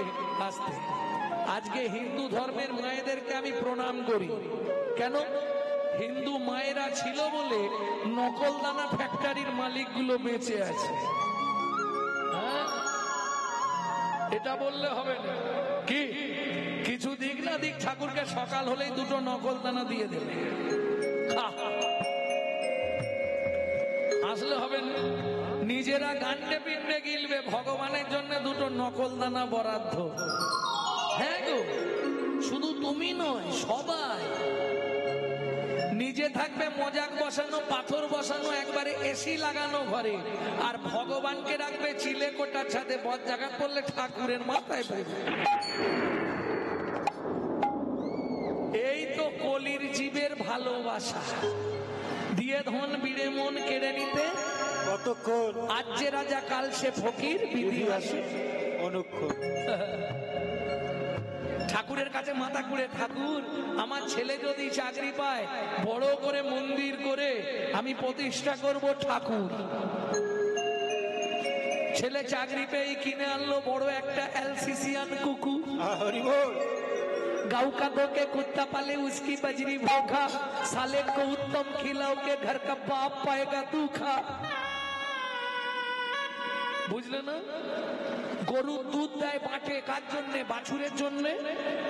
আমাকে আসতে। আজকে হিন্দু ধর্মের মায়েদেরকে আমি প্রণাম করি। কেন? হিন্দু মায়েরা ছিল বলে নকল দানা ফ্যাক্টরির মালিকগুলো বেঁচে আছে। হ্যাঁ, এটা বললে হবে না কি? কিছু দিক না দিক, ঠাকুরকে সকাল হলেই দুটো নকল দানা দিয়ে দেবে, আসলে হবে না। নিজেরা গান্ডে পিন্ডে গিলবে, ভগবানের জন্য দুটো নকল দানা বরাদ্দ। হ্যাঁ গো, শুধু তুমি নয়, সবাই। নিজে থাকবে মজাক বসানো, পাথর বসানো, একবারে এসি লাগানো ঘরে, আর ভগবানকে রাখবে চিলে কোটার ছাদে। বদ জাগাত পড়লে ঠাকুরের মাথায় পড়বে। এই তো কলির জীবের ভালোবাসা। দিয়ে ধন বিড়ে মন কেড়ে নিতে কতক্ষণ। আজ যে রাজা কাল সে ফকির, বিধি আসে অনুক্ষণ। ঠাকুরের কাছে মাথা কুড়ে, ঠাকুর আমার ছেলে যদি চাকরি পায়, বড় করে মন্দির করে আমি প্রতিষ্ঠা করব ঠাকুর। ছেলে চাকরি পেয়ে কিনে আনলো বড় একটা এলসিসিয়ান কুকুর। गाँव का दो के कुत्ता पाले उसकी बजरी भोखा, साले को उत्तम खिलाओ के घर का बाप पाएगा तू खा। বুঝলে না? গরুর দুধ দেয় বাটে, কার জন্য? বাছুরের জন্য।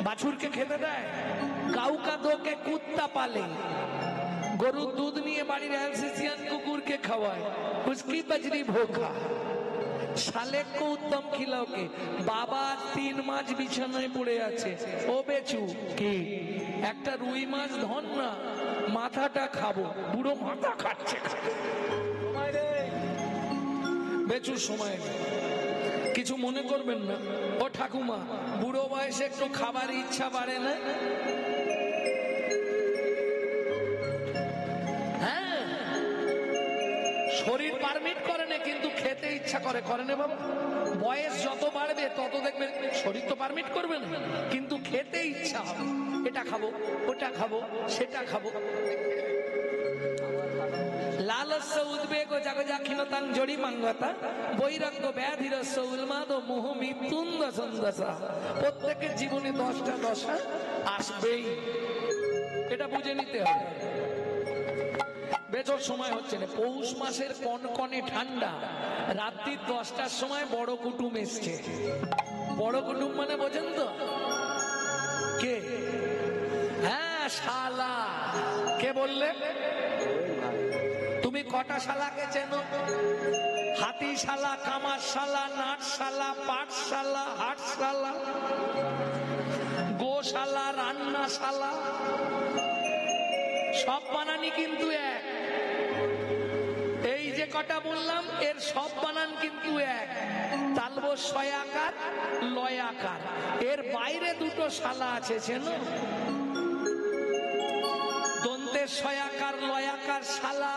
বাছুরকে খেতে দেয়। গাঁও কা দো কে কুত্তা পালে, গরুর দুধ নিয়ে বাড়ির এলসিসিয়ান কুকুরকে খাওয়ায়, उसकी बजरी भोखा, শালেক কো উত্তম খিলাওকে। বাবা 3 মাস বিছানায় পড়ে আছে, ও বেচু কি একটা রুই মাছ ধন না, মাথাটা খাবো। বুড়ো মাথা খাচ্ছে। বেচু সময় কিছু মনে করবেন না। ও ঠাকুমা, বুড়ো বয়সে একটু খাবার ইচ্ছা বাড়ে না? হ্যাঁ, শরীর পারমিট করে না, কিন্তু খেতে ইচ্ছা করে। করে না বাবা? বয়স যত বাড়বে তত দেখবেন শরীর তো পারমিট করবে না, কিন্তু খেতে ইচ্ছা হবে। এটা খাবো, ওটা খাবো, সেটা খাবো। লালস্য উদ্বেগ জাগজাক্ষীণতাং জড়ি মাঙ্গতা, বৈরাগ্য ব্যাধিরস্য উন্মাদ মোহ মৃত্যুন দশা। প্রত্যেকের জীবনে 10টা দশা আসবেই, এটা বুঝে নিতে হবে। বেজোর সময় হচ্ছে না, পৌষ মাসের কনকনে ঠান্ডা, রাত্রি 10টার সময় বড় কুটুম এসছে। বড় কুটুম মানে বোঝেন তো কে? হ্যাঁ, শালা। কে বললে? তুমি কটা শালাকে চেনো? হাতিশালা, কামারশালা, নাটশালা, পাঠশালা, হাটশালা, গোশালা, রান্নাশালা, সব বানানি কিন্তু এক। এই যে কটা বললাম, এর সব বানান কিন্তু এক। তালবস ছয়াকার, লয়াকার। এর বাইরে দুটো শালা আছে, চেনো? দন্তের ছয়াকার লয়াকার শালা,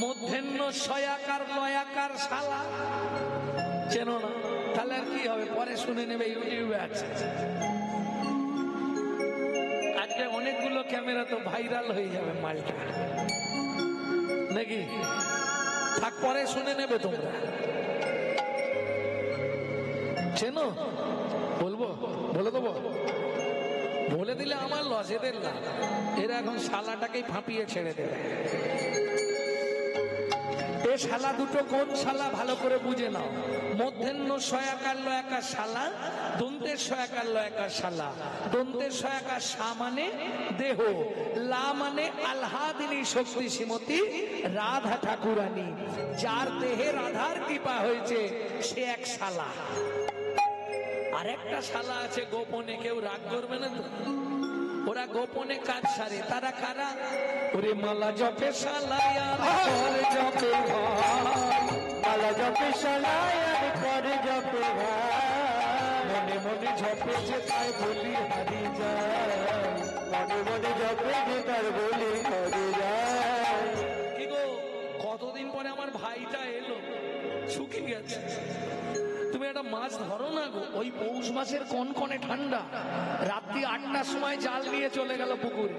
মধ্যাহ্ন ছয়াকার লয়াকার শালা। চেনো না? তাহলে আর কি হবে? পরে শুনে নেবে, ইউটিউবে আছে। আজকে অনেকগুলো ক্যামেরা তো ভাইরাল হয়ে যাবে মালটা, নাকি? থাক, পরে শুনে নেবে তোমরা। চেনো? বলবো? বলে দেবো? বলে দিলে আমার লস, এদের লাভ। এরা এখন শালাটাকেই ফাঁপিয়ে ছেড়ে দেবে। এ শালা দুটো কোন শালা ভালো করে বুঝে নাও। মধ্যাহ্ন ছয়াকার লয়াকার শালা, দন্তের ছয়াকার লয়াকার শালা। দন্তের ছয়াকার সা মানে দেহ, লা মানে আল্লাদিনী শক্তি শ্রীমতী রাধা ঠাকুরানী। যার দেহে রাধার কৃপা হয়েছে সে এক শালা। আর একটা শালা আছে গোপনে, কেউ রাগ করবে না তো? ওরা গোপনে কাজ সারে। তারা কারা? ওরে মালা জপে শালায়ার পরে জপে ভাই, মালা জপে শালায়ার পরে জপে ভাই, মনে মনে জপে যে তাই বলি হারি যায়, মনে মনে জপে যে তার বলি হারি যায়। কি গো, কতদিন পরে আমার ভাইটা এলো, শুকিয়ে গেছে। তুমি একটা মাছ ধরো না গো, ওই পৌষ মাসের কনকনে ঠান্ডা, রাত্রি 8টার সময় জাল নিয়ে চলে গেল পুকুর।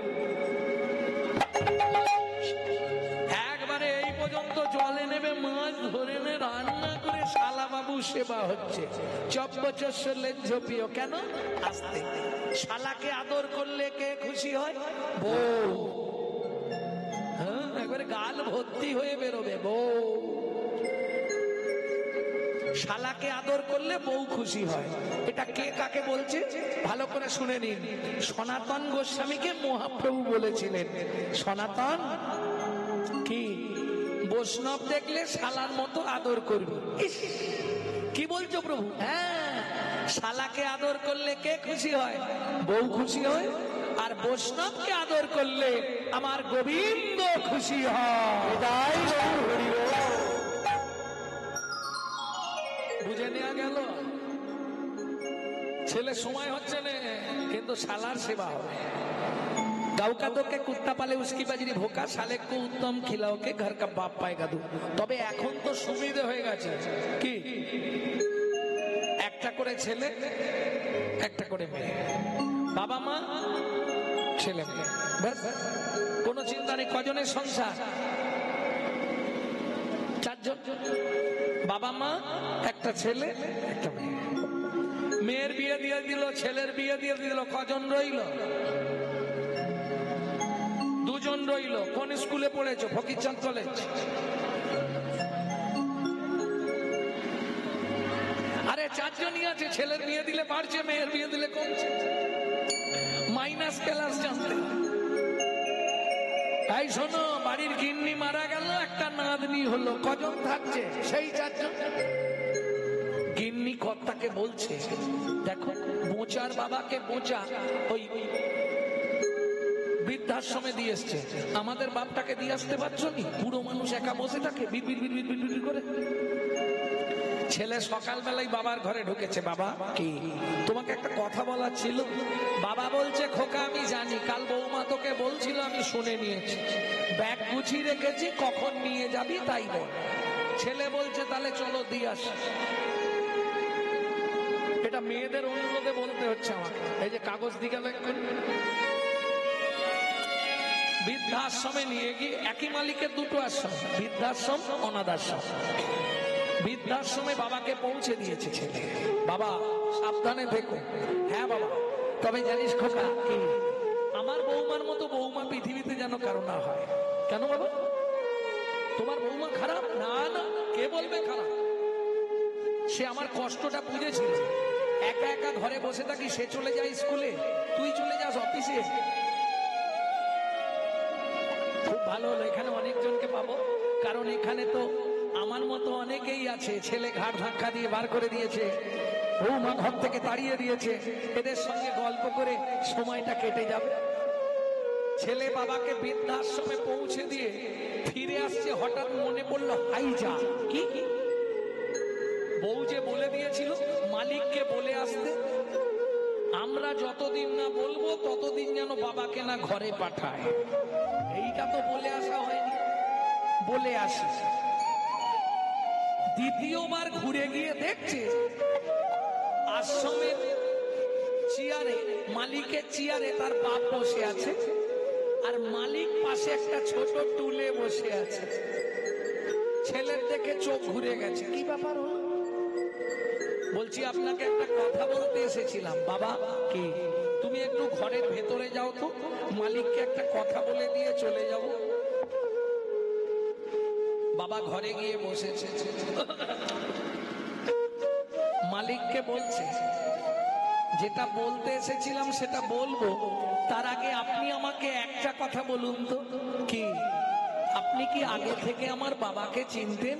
একবারে এই পর্যন্ত জলে নেবে মাছ ধরে নে রান্না করে শালা বাবু সেবা হচ্ছে, চব্বচর ঝোপিও কেন আসতে। শালাকে আদর করলে কে খুশি হয়? বউ। হ্যাঁ, একবারে গাল ভর্তি হয়ে বেরোবে বউ। শালাকে আদর করলে বউ খুশি হয়। এটা কে কাকে বলছে ভালো করে শুনে নিন। সনাতন গোস্বামীকে মহাপ্রভু বলেছিলেন, সনাতন কি বৈষ্ণব দেখলে শালার মতো আদর করবি। কি বলছো প্রভু? হ্যাঁ, শালাকে আদর করলে কে খুশি হয়? বউ খুশি হয়। আর বৈষ্ণবকে আদর করলে আমার গোবিন্দ খুশি হয়। বুঝে নেওয়া গেল? ছেলে সময় হচ্ছে না, কিন্তু শালার সেবা হবে। গাউকা তোকে কুত্তা পালে উস্কি বাজরি ভোকা, শালে কো উত্তম খিলাওকে ঘর কা বাপ পায়গা দু। তবে এখন তো সুবিধা হয়ে গেছে কি, একটা করে ছেলে একটা করে মেয়ে, বাবা মা ছেলে মেয়ে, ব্যাস কোনো চিন্তা নেই। কজনের সংসার? চারজন। বাবা মা, একটা ছেলে একটা মেয়ে। মেয়ের বিয়ে দিয়ে দিল, ছেলের বিয়ে দিয়ে দিল, কজন রইল? দুজন রইল। কোন স্কুলে পড়েছো? ফকিরচাঁদ কলেজ। আরে চারজনই আছে, ছেলের বিয়ে দিলে বাড়ছে, মেয়ের বিয়ে দিলে কমছে। মাইনাস ক্লাস জানতে। তাই শোনো, বাড়ির গিন্নি মারা গেল, একটা নাতনি হলো, কজন থাকছে? সেই চারজন। গিন্নি কর্তাকে বলছে, দেখো বোচার বাবাকে বোচা ওই বৃদ্ধাশ্রমে দিয়ে এসছে, আমাদের বাপটাকে দিয়ে আসতে পারছো নি? বুড়ো মানুষ একা বসে থাকে বিড় বিড় বিড় বিড় করে। ছেলে সকালবেলায় বাবার ঘরে ঢুকেছে। বাবা কি, তোমাকে একটা কথা বলার ছিল। বাবা বলছে, খোকা আমি জানি, কাল বৌমা তোকে বলছিল, আমি শুনে নিয়েছি, ব্যাগ গুছিয়ে রেখেছি, কখন নিয়ে যাবি তাই বল। ছেলে বলছে, তাহলে চলো দিয়ে আসি। এটা মেয়েদের অনুরোধে বলতে হচ্ছে আমাকে। এই যে কাগজ দিকে বৃদ্ধাশ্রমে নিয়ে গিয়ে, একই মালিকের দুটো আশ্রম, বৃদ্ধাশ্রম অনাথ আশ্রম। বৃদ্ধাশ্রমে বাবাকে পৌঁছে দিয়েছে ছেলে। বাবা সাবধানে থেকো। হ্যাঁ বাবা, তবে জানিস খোকা কি, আমার বৌমার মতো বৌমা পৃথিবীতে যেন কারো না হয়। কেন বাবা? তোমার বৌমা খারাপ? না না, কে বলবে খারাপ? সে আমার কষ্টটা বুঝেছিল। একা একা ঘরে বসে থাকি, সে চলে যায় স্কুলে, তুই চলে যাস অফিসে। খুব ভালো হলো, এখানে অনেকজনকে পাবো, কারণ এখানে তো আমার মতো অনেকেই আছে। ছেলে ঘাট ধাক্কা দিয়ে বার করে দিয়েছে, বৌমা ঘর থেকে তাড়িয়ে দিয়েছে, এদের সঙ্গে গল্প করে সময়টা কেটে যাবে। ছেলে বাবাকে বৃদ্ধাশ্রমে পৌঁছে দিয়ে ফিরে আসছে, হঠাৎ মনে পড়লো হাইজা কি, বউ যে বলে দিয়েছিল মালিককে বলে আসতে, আমরা যতদিন না বলবো ততদিন যেন বাবাকে না ঘরে পাঠায়। এইটা তো বলে আসা হয়নি, বলে আসি। দ্বিতীয়বার ঘুরে গিয়ে দেখছে আশ্রমের চেয়ারে, মালিকের চেয়ারে তার বাপ বসে আছে, আর মালিক পাশে একটা ছোট টুলে বসে আছে। ছেলের দেখে চোখ ঘুরে গেছে। কি ব্যাপার হলো? বলছি, আপনাকে একটা কথা বলতে এসেছিলাম। বাবা কি, তুমি একটু ঘরের ভেতরে যাও তো, মালিককে একটা কথা বলে দিয়ে চলে যাব। বাবা ঘরে গিয়ে বসেছে, মালিককে বলছে, যেটা বলতে এসেছিলাম সেটা বলবো, তার আগে আপনি আমাকে একটা কথা বলুন তো। কি? আপনি কি আগে থেকে আমার বাবাকে চিনতেন?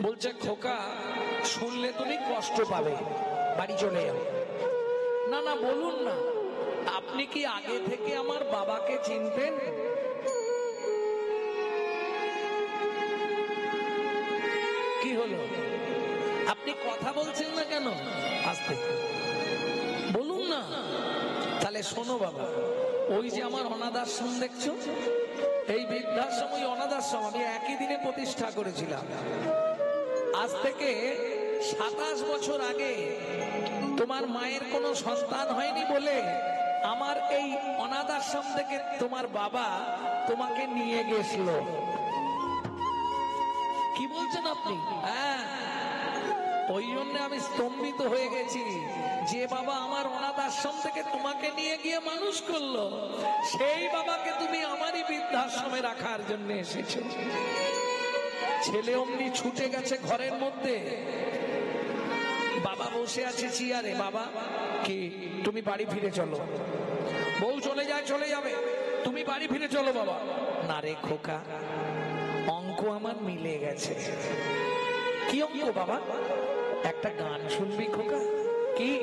বলছে, খোকা শুনলে তুমি কষ্ট পাবে, বাড়ি চলে যাও। না না, বলুন না, আপনি কি আগে থেকে আমার বাবাকে চিনতেন? কি হলো, আপনি কথা বলছেন না কেন? আস্তে বলুন না। তাহলে শোনো বাবা, ওই যে আমার অনাথ আশ্রম দেখছো, এই বৃদ্ধাশ্রম, ওই অনাথ আশ্রম আমি একই দিনে প্রতিষ্ঠা করেছিলাম। আজ থেকে 27 বছর আগে তোমার মায়ের কোনো সন্তান হয়নি বলে আমার এই অনাথ আশ্রম থেকে তোমার বাবা তোমাকে নিয়ে গেছিল। কি বলছেন আপনি? হ্যাঁ, ওই জন্য আমি স্তম্ভিত হয়ে গেছি যে বাবা আমার অনাথ আশ্রম থেকে তোমাকে নিয়ে গিয়ে মানুষ করলো, সেই বাবাকে তুমি আমারই বৃদ্ধাশ্রমে রাখার জন্য এসেছো। ছেলে অমনি ছুটে গেছে ঘরের মধ্যে, বাবা বসে আছে চেয়ারে। বাবা কি তুমি বাড়ি ফিরে চলো। বউ চলে যায়, চলে যাবে, তুমি বাড়ি ফিরে চলো বাবা। না রে খোকা, অঙ্ক আমার মিলে গেছে। কি অঙ্ক বাবা? একটা গান শুনবি খোকা? কি?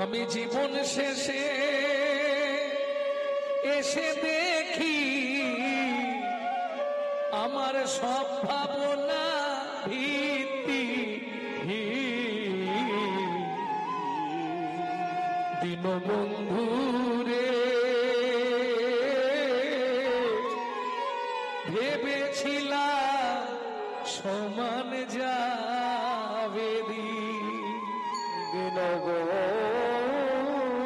আমি জীবন শেষে এসে দেখি আমার সব ভাবনা ভিত্তি দীনবন্ধু রে, ভেবেছিলাম সমান যাবে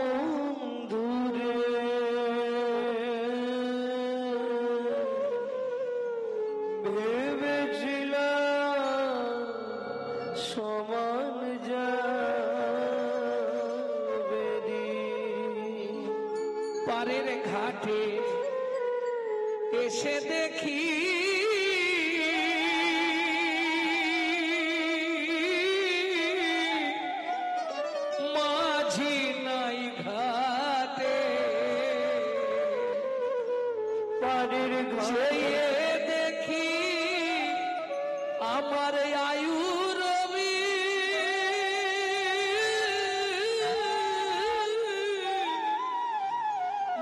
দীনবন্ধু রে, ভেবেছিলাম সমান যাবে পারের ঘাটে এসে দেখি মাঝি নাই ঘাটে, পারের ঘাটে দেখি আমার আয়ু রবি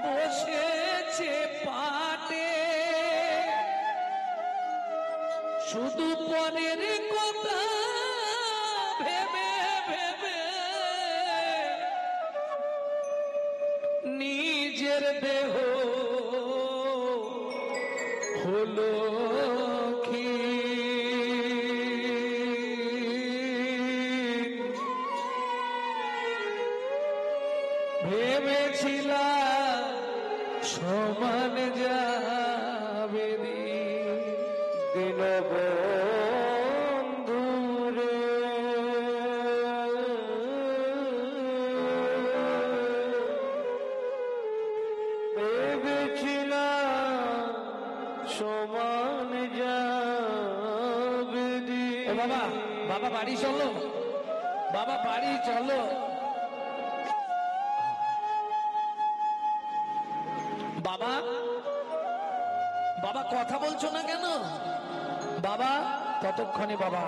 বসেছে পাটে, শুধু পরের কথা ভেবে ভেবে নিজের দেহ হলো ভেবেছিলাম সমান যাবে দীনবন্ধু রে, ভেবেছিলাম সমান যাবে। ও বাবা, বাবা বাড়ি চলো, বাবা বাড়ি চলো। বাবা, বাবা কথা বলছো না কেন? বাবা ততক্ষণে বাবা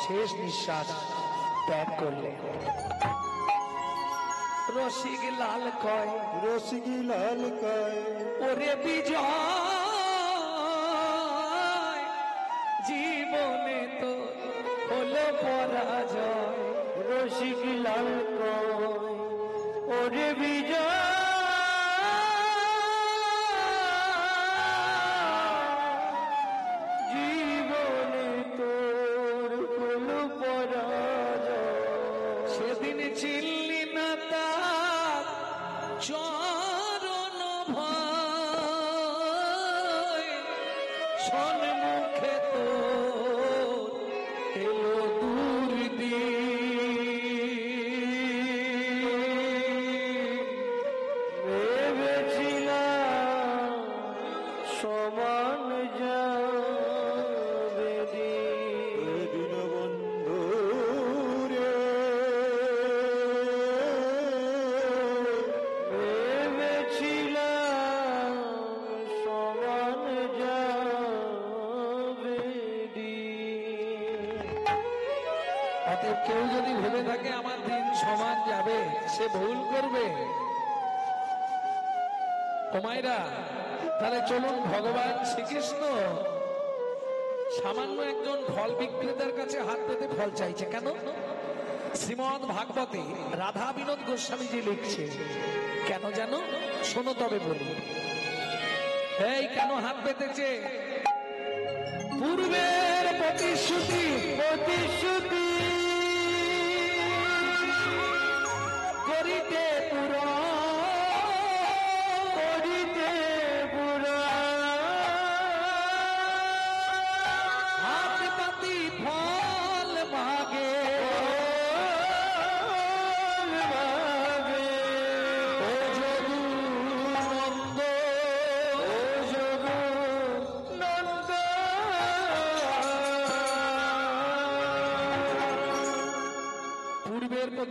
শেষ নিঃশ্বাস ত্যাগ করলে। রসিক লাল কয়, রসিক লাল কয়, ওরে বিজয় জীবনে তো হলো পরাজয়। রসিক লাল কয়, ওরে বিজয় জীবনে তোর হলো পরাজয়। সেদিন চিল্লি না তার চরণ ভয়, সন্মুখে তোর এলো দুর্দিন। ভেবেছিলাম সমান যাবে দীনবন্ধু রে, ভেবেছিলাম সমান যাবে। অতএব কেউ যদি ভেবে থাকে আমার দিন সমান যাবে, সে ভুল করবে। তোমায়রা তাহলে চলুন, ভগবান শ্রীকৃষ্ণ সামান্য একজন ফল বিক্রেতার কাছে হাত পেতে ফল চাইছে কেন? শ্রীমদ ভাগবতে রাধা বিনোদ গোস্বামীজি লিখছে কেন জানো? শোনো তবে বলি। এই কেন হাত পেতেছে? পূর্বের প্রতিশ্রুতি প্রতিশ্রুতি করিতে পুরা, করিতে পুরা,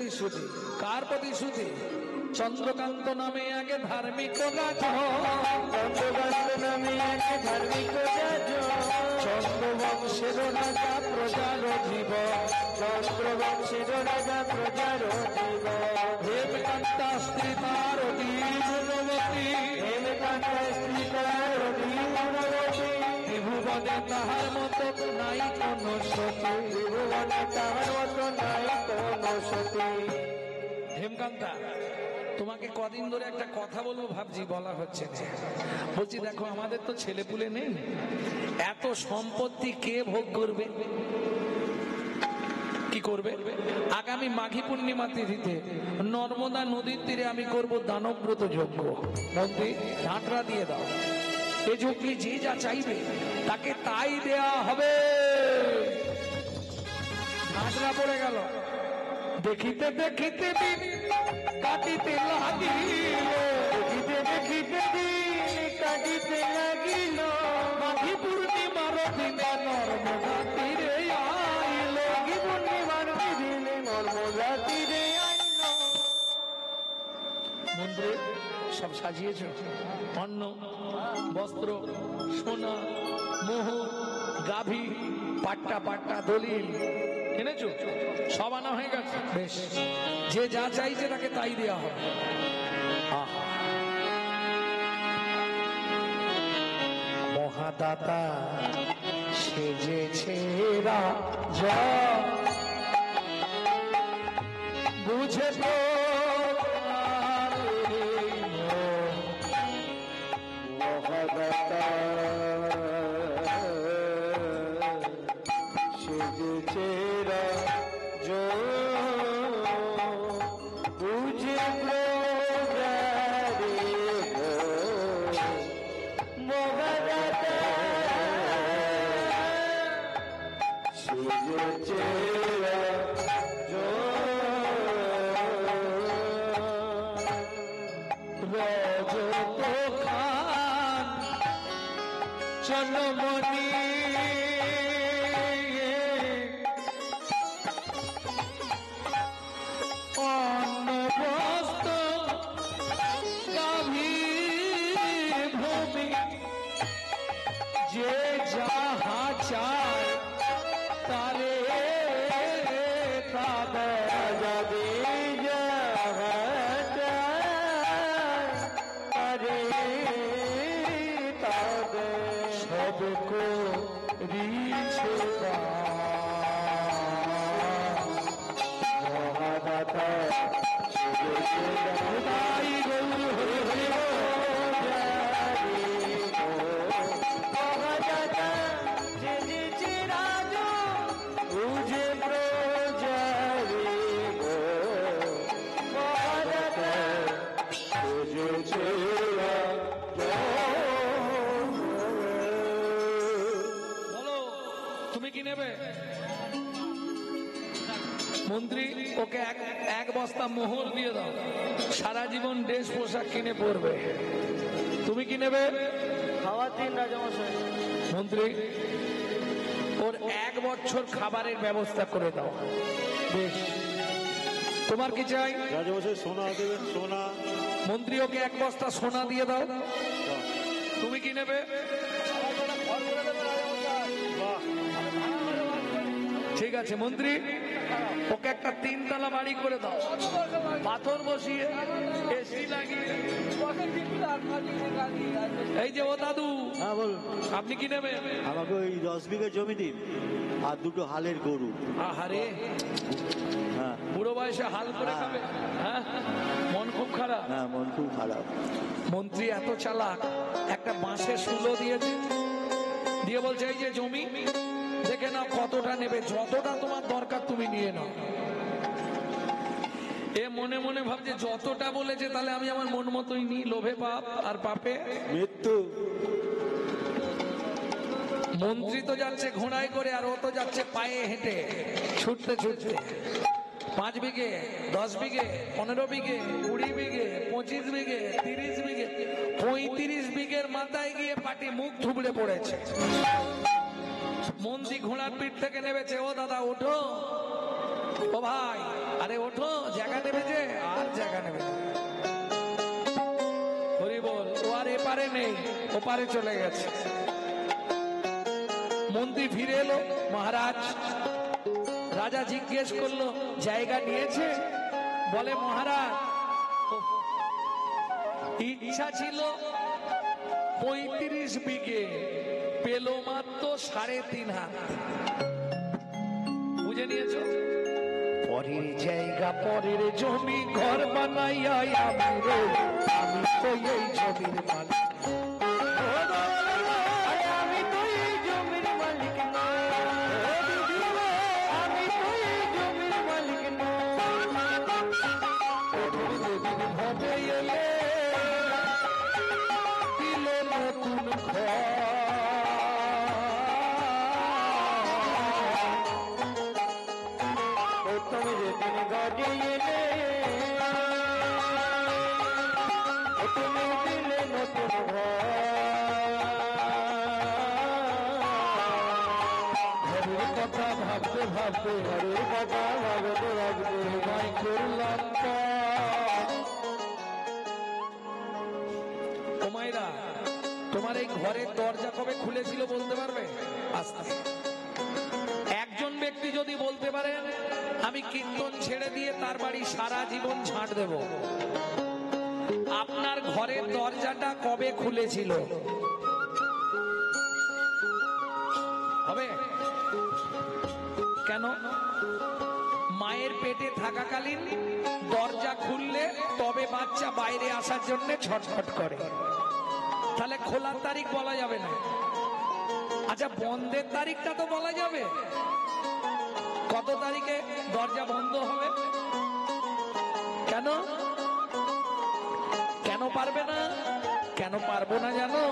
প্রতিশ্রুতি। কার প্রতিশ্রুতি? চন্দ্রকান্ত নামে আগে ধার্মিক রাজা, চন্দ্রকান্ত নামে এক ধার্মিক রাজা, চন্দ্রবংশের রাজা প্রজার জীবন, চন্দ্রবংশের রাজা প্রজার জীব, হেমকান্তা স্ত্রী তার গুণবতী, হেমকান্ত স্ত্রী তার গুণবতী, ত্রিভুবনে তাহার মতো নাই কোন সতী, ত্রিভুবনে তাহার মতো নাই কোন সতী। হেমকান্তা, তোমাকে কদিন ধরে একটা কথা বলবো ভাবছি, বলা হচ্ছে না। বলছি দেখো, আমাদের তো ছেলেপুলে নেই, এত সম্পত্তি কে ভোগ করবে? কি করবে? আগামী মাঘী পূর্ণিমা তিথিতে নর্মদা নদীর তীরে আমি করব দানব্রত যজ্ঞ। মন্ত্রী ঢাকরা দিয়ে দাও, এ যজ্ঞে যে যা চাইবে তাকে তাই দেয়া হবে। ঢাকরা পড়ে গেল। দেখিতে দেখিতে দিন কাটিতে লাগিল, দেখিতে দেখিতে দিন কাটিতে লাগিল, মাঘী পূর্ণিমার দিনে নর্মদা তীরে আইল, মাঘী পূর্ণিমার দিনে নর্মদা তীরে আইল। মন্দিরে সব সাজিয়েছ, অন্ন বস্ত্র সোনা মোহর গাভী পাট্টা পাট্টা দলিল এনেছো, সব আনা হয়ে গেছে। বেশ, যে যা চাইছে তাকে তাই দেওয়া হবে। আহা, মহাদাতা সেজেছে রাজা, বুঝে তো মহাদাতা সেজেছে রাজা, বুঝে প্রজারে মহাদাতা সেজেছে রাজা। রজত খান চন্দ্রমণি অন্ন বস্ত্র গাভী ভূমি, যে যাহা চায় তারে তা দেয়। যাবে যাহা চায় তারে তাবে, সব করিছে মহাদাতা সেজেছে তাই গৌর হরি হরি মহাদাতা সেজেছে রাজা, বুঝে প্রজারে মহাদাতা সেজেছে রাজা। বলো তুমি কি নেবে? মন্ত্রী, ওকে এক বস্তা মোহর দিয়ে দাও, সারা জীবন ড্রেস পোশাক কিনে পরবে। তুমি কি নেবে? খাওয়ার দিন রাজামশাই। মন্ত্রী, ওর 1 বছর খাবারের ব্যবস্থা করে দাও। বেশ, তোমার কি চাই? রাজামশাই সোনা দেবেন, সোনা। মন্ত্রী, ওকে 1 বস্তা সোনা দিয়ে দাও। তুমি কি নেবে? বাহ, ঠিক আছে মন্ত্রী, ওকে একটা 3 তলা বাড়ি করে দাও, পাথর বসিয়ে এসি লাগিয়ে। এই যে ও দাদু, হ্যাঁ বলুন। আপনি কি নেবেন? আমাকে ওই 10 বিঘা জমি দিন আর 2টো হালের গরু। আহারে, হ্যাঁ বুড়ো বয়সে হাল করে খাবে? হ্যাঁ, মন খুব খারাপ। হ্যাঁ, মন খুব খারাপ। মন্ত্রী এত চালাক, একটা বাঁশের শুলো দিয়েছে, দিয়ে বলছে এই যে জমি দেখে নাও কতটা নেবে, যতটা তোমার দরকার তুমি নিয়ে নাও। এ মনে মনে ভাবছে যতটা বলেছে তাহলে আমি আমার মন মতোই নিই, লোভে পাপ আর পাপে মৃত্যু। মন্ত্রী তো যাচ্ছে ঘোড়ায় করে আর ও তো যাচ্ছে পায়ে হেঁটে, ছুটতে ছুটতে। 5 বিঘে, 10 বিঘে, 15 বিঘে, 20 বিঘে, 25 বিঘে, 30 বিঘে, 35 বিঘের মাথায় গিয়ে পাটি মুখ থুবড়ে পড়েছে। মন্ত্রী ঘোড়ার পিঠ থেকে নেমেছে, ও দাদা ওঠো, ও ভাই আরে ওঠো, জায়গা নেবে যে, আর জায়গা নেবে না। হরি বল। ও আর এপারে নেই, ওপারে চলে গেছে। মন্ত্রী ফিরে এলো। মহারাজ, রাজা জিজ্ঞেস করলো জায়গা নিয়েছে? বলে মহারাজ ইচ্ছা ছিল 35 বিঘে, পেল মাত্র 3.5 হাত। বুঝে নিয়েছো? পরের জায়গা পরের জমি ঘর বানাইয়া আমি রে, আমি তো এই জমির মালিক। আমি তো এই জমির মালিক না, আমি তো এই জমির মালিক না। যেদিন হবে এলে দিল নতুন ঘর, তুমি যেদিন গড়ে এলে, তুমি দিলে নতুন ঘর। ঘরের কথা ভাবতে ভাবতে ঘরের কথা ভাবতে ভাবতে তোমায় করলাম তোমায়রা। তোমার এই ঘরের দরজা কবে খুলেছিল বলতে পারবে? আস্তে একজন ব্যক্তি যদি বলতে পারেন আমি কীর্তন ছেড়ে দিয়ে তার বাড়ি সারা জীবন ঝাঁট দেব, আপনার ঘরের দরজাটা কবে খুলেছিল হবে? কেন? মায়ের পেটে থাকাকালীন দরজা খুললে তবে বাচ্চা বাইরে আসার জন্য ছটফট করে, তাহলে খোলার তারিখ বলা যাবে না। আচ্ছা বন্ধের তারিখটা তো বলা যাবে, কত তারিখে দরজা বন্ধ হবে? কেন কেন পারবে না? কেন পারবো না জানো?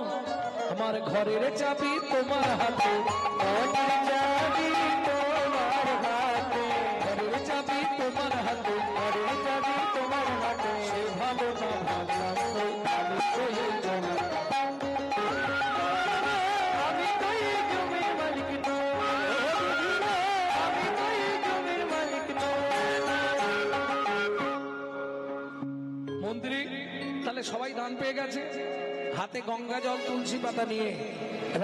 আমার ঘরের চাবি তোমার হাতে, ঘরের চাবি তোমার হাতে, ঘরের চাবি তোমার হাতে, ঘরের চাবি তোমার হাতে। সে ভালো না ভাবলাম তো আমি তো এই জমির। আমি তো এই জমির মালিক না, আমি তো এই জমির মালিক না। মন্ত্রী তাহলে সবাই দান পেয়ে গেছে, হাতে গঙ্গা জল তুলসী পাতা নিয়ে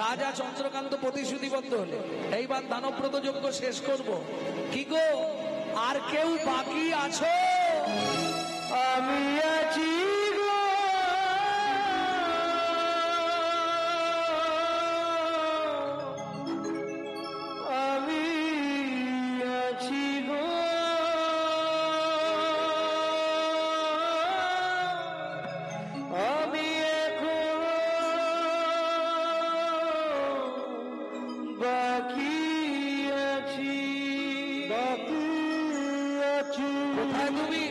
রাজা চন্দ্রকান্ত প্রতিশ্রুতিবদ্ধ হলে এইবার দানব্রত যজ্ঞ শেষ করব। কি গো আর কেউ বাকি আছো? আমি আছি গো, আমি আছি গো, আমি এখন বাকি আছি, বাকি আছি। কোথায় তুমি?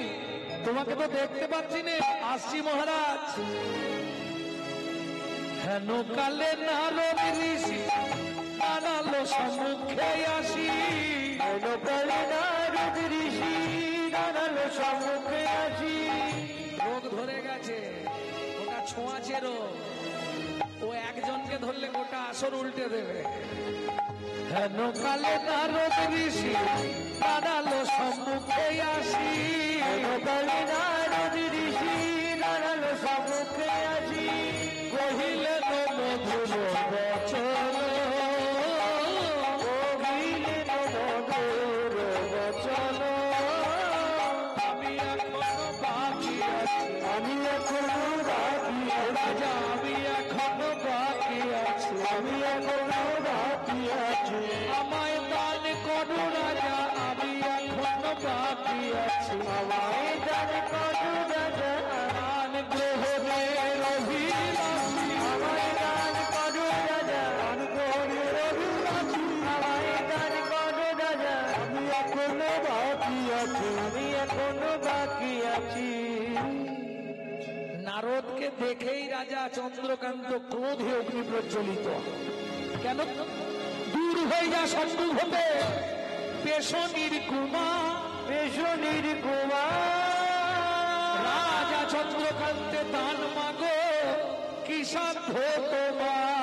তোমাকে তো দেখতে পাচ্ছি না। আসছি মহারাজ। হেন কালে নারদ ঋষি আনালো সম্মুখে আসি, হেন কালে নারদ ঋষি দাঁড়ালো সম্মুখে আসি। রোগ ধরে গেছে, ওটা ছোঁয়াচে রোগ, ও একজনকে ধরলে গোটা আসর উল্টে দেবে। হেন কালে নারদ ঋষি আনালো সম্মুখে আসি, হেন কালে নারদ ঋষি দাঁড়ালো সম্মুখে আসি। কহিলেন মধুর বচন, কহিলেন মধুর বচন, আমি এখনো বাকি আছি, আমি এখনো বাকি আছি, রাজা আমি এখনো বাকি আছি, আমি এখনো বাকি আছি। আমায় দান করো রাজা, আমি এখনো বাকি আছি, আমায় দান করো রাজা, দান গ্রহণের অভিলাষী, আমায় দান করো রাজা, দান করো অভিলাষী। আমায় দান করো রাজা, আমি এখনো বাকি আছি, আমি এখনো বাকি আছি। নারদকে দেখেই রাজা চন্দ্রকান্ত ক্রোধে অগ্নি প্রজ্বলিত। কেন? দূর হয়ে যা সম্মুখ হতে পেশনির কুমা, পেশনির কুমার, রাজা চন্দ্রকান্তে দান মাগো কি সাধ্য তোমার।